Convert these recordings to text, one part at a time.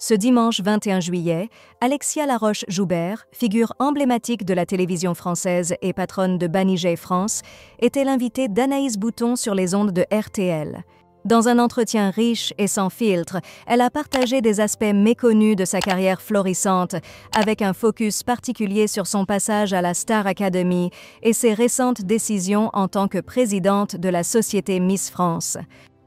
Ce dimanche 21 juillet, Alexia Laroche-Joubert, figure emblématique de la télévision française et patronne de Banijay France, était l'invitée d'Anaïs Bouton sur les ondes de RTL. Dans un entretien riche et sans filtre, elle a partagé des aspects méconnus de sa carrière florissante, avec un focus particulier sur son passage à la Star Academy et ses récentes décisions en tant que présidente de la société Miss France.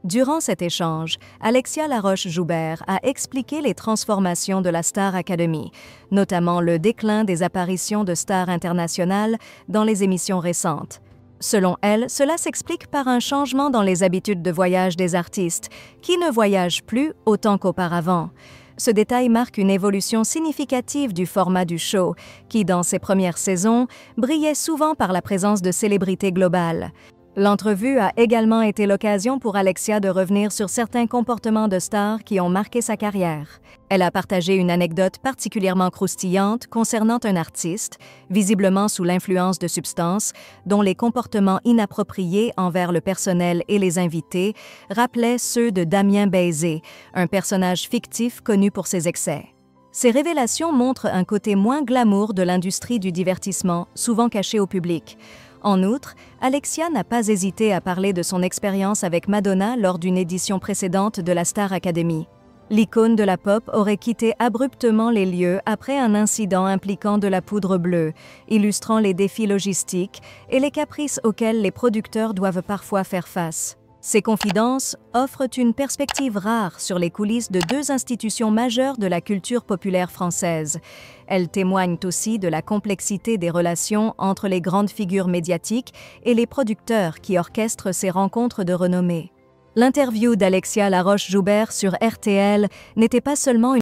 Durant cet échange, Alexia Laroche-Joubert a expliqué les transformations de la Star Academy, notamment le déclin des apparitions de stars internationales dans les émissions récentes. Selon elle, cela s'explique par un changement dans les habitudes de voyage des artistes, qui ne voyagent plus autant qu'auparavant. Ce détail marque une évolution significative du format du show, qui, dans ses premières saisons, brillait souvent par la présence de célébrités globales. L'entrevue a également été l'occasion pour Alexia de revenir sur certains comportements de stars qui ont marqué sa carrière. Elle a partagé une anecdote particulièrement croustillante concernant un artiste, visiblement sous l'influence de substances, dont les comportements inappropriés envers le personnel et les invités rappelaient ceux de Damien Bézé, un personnage fictif connu pour ses excès. Ces révélations montrent un côté moins glamour de l'industrie du divertissement, souvent caché au public. En outre, Alexia n'a pas hésité à parler de son expérience avec Madonna lors d'une édition précédente de la Star Academy. L'icône de la pop aurait quitté abruptement les lieux après un incident impliquant de la poudre bleue, illustrant les défis logistiques et les caprices auxquels les producteurs doivent parfois faire face. Ces confidences offrent une perspective rare sur les coulisses de deux institutions majeures de la culture populaire française. Elles témoignent aussi de la complexité des relations entre les grandes figures médiatiques et les producteurs qui orchestrent ces rencontres de renommée. L'interview d'Alexia Laroche-Joubert sur RTL n'était pas seulement une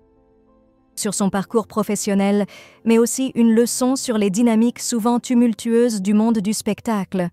sur son parcours professionnel, mais aussi une leçon sur les dynamiques souvent tumultueuses du monde du spectacle.